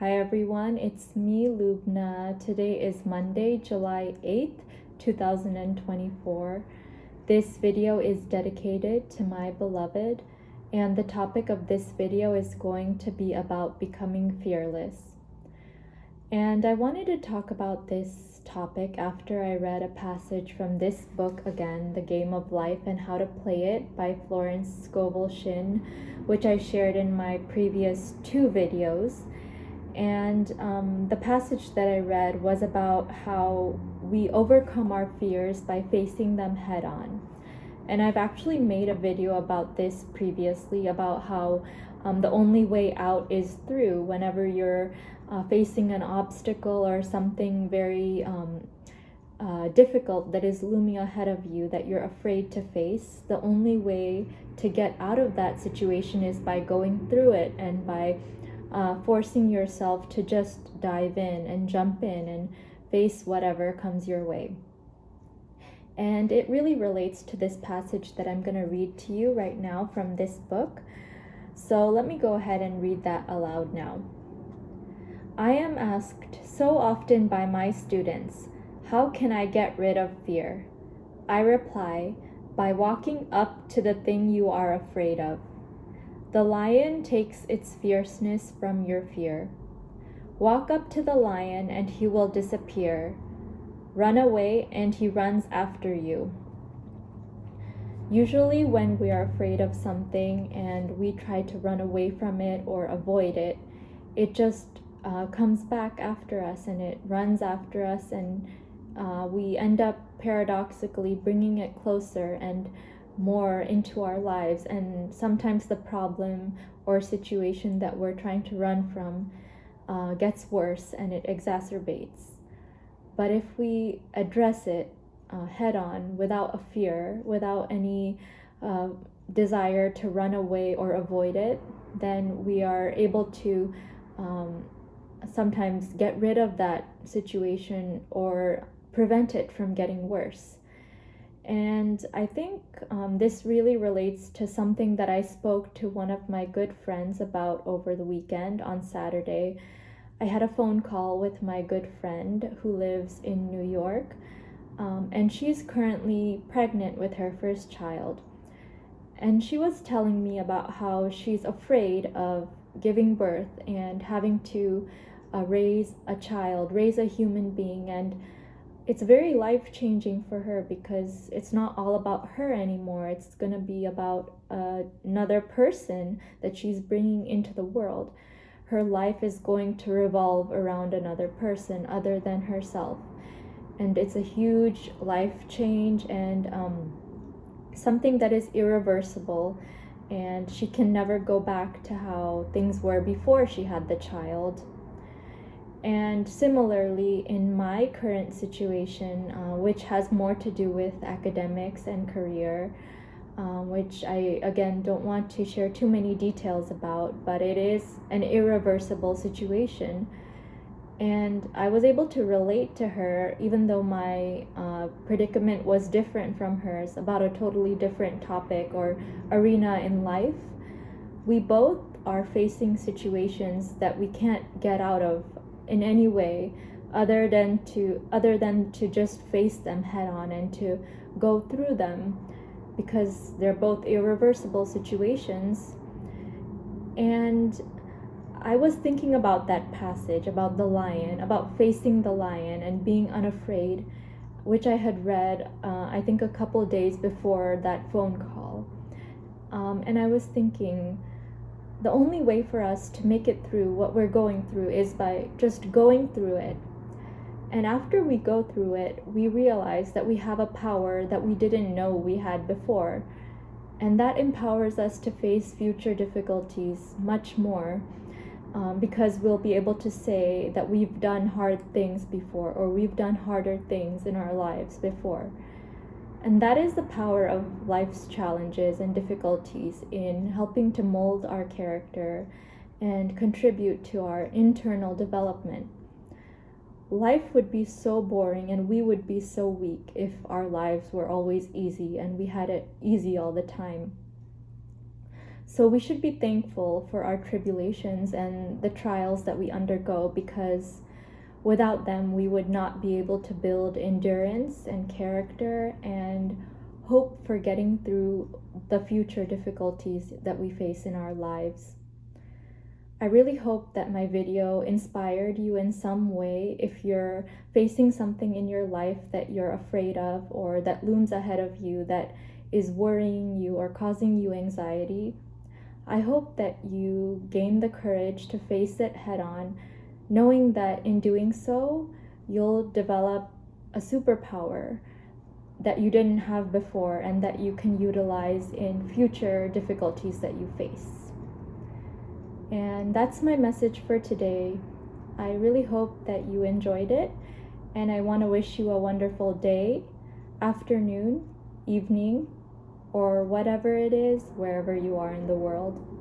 Hi everyone, it's me, Lubna. Today is Monday, July 8th, 2024. This video is dedicated to my beloved, and the topic of this video is going to be about becoming fearless. And I wanted to talk about this topic after I read a passage from this book again, The Game of Life and How to Play It by Florence Scovel Shinn, which I shared in my previous two videos. And the passage that I read was about how we overcome our fears by facing them head on. And I've actually made a video about this previously, about how the only way out is through. Whenever you're facing an obstacle or something very difficult that is looming ahead of you that you're afraid to face, the only way to get out of that situation is by going through it and by forcing yourself to just dive in and jump in and face whatever comes your way. And it really relates to this passage that I'm going to read to you right now from this book. So let me go ahead and read that aloud now. I am asked so often by my students, how can I get rid of fear? I reply, by walking up to the thing you are afraid of. The lion takes its fierceness from your fear. Walk up to the lion and he will disappear. Run away and he runs after you. Usually when we are afraid of something and we try to run away from it or avoid it, it just comes back after us and it runs after us, and we end up paradoxically bringing it closer and more into our lives, and sometimes the problem or situation that we're trying to run from gets worse and it exacerbates. But if we address it head on, without a fear, without any desire to run away or avoid it, then we are able to sometimes get rid of that situation or prevent it from getting worse. And I think this really relates to something that I spoke to one of my good friends about over the weekend on Saturday. I had a phone call with my good friend who lives in New York, and she's currently pregnant with her first child. And she was telling me about how she's afraid of giving birth and having to raise a child, raise a human being, and it's very life-changing for her because it's not all about her anymore. It's going to be about another person that she's bringing into the world. Her life is going to revolve around another person other than herself. And it's a huge life change and something that is irreversible. And she can never go back to how things were before she had the child. And similarly, in my current situation, which has more to do with academics and career, which I, again, don't want to share too many details about, but it is an irreversible situation. And I was able to relate to her, even though my predicament was different from hers, about a totally different topic or arena in life. We both are facing situations that we can't get out of in any way other than to just face them head on and to go through them, because they're both irreversible situations. And I was thinking about that passage about the lion, about facing the lion and being unafraid, which I had read I think a couple days before that phone call, and I was thinking, the only way for us to make it through what we're going through is by just going through it. And after we go through it, we realize that we have a power that we didn't know we had before. And that empowers us to face future difficulties much more, because we'll be able to say that we've done hard things before, or we've done harder things in our lives before. And that is the power of life's challenges and difficulties in helping to mold our character and contribute to our internal development. Life would be so boring and we would be so weak if our lives were always easy and we had it easy all the time. So we should be thankful for our tribulations and the trials that we undergo, because without them, we would not be able to build endurance and character and hope for getting through the future difficulties that we face in our lives. I really hope that my video inspired you in some way if you're facing something in your life that you're afraid of or that looms ahead of you that is worrying you or causing you anxiety. I hope that you gain the courage to face it head on, knowing that in doing so, you'll develop a superpower that you didn't have before and that you can utilize in future difficulties that you face. And that's my message for today. I really hope that you enjoyed it, and I want to wish you a wonderful day, afternoon, evening, or whatever it is, wherever you are in the world.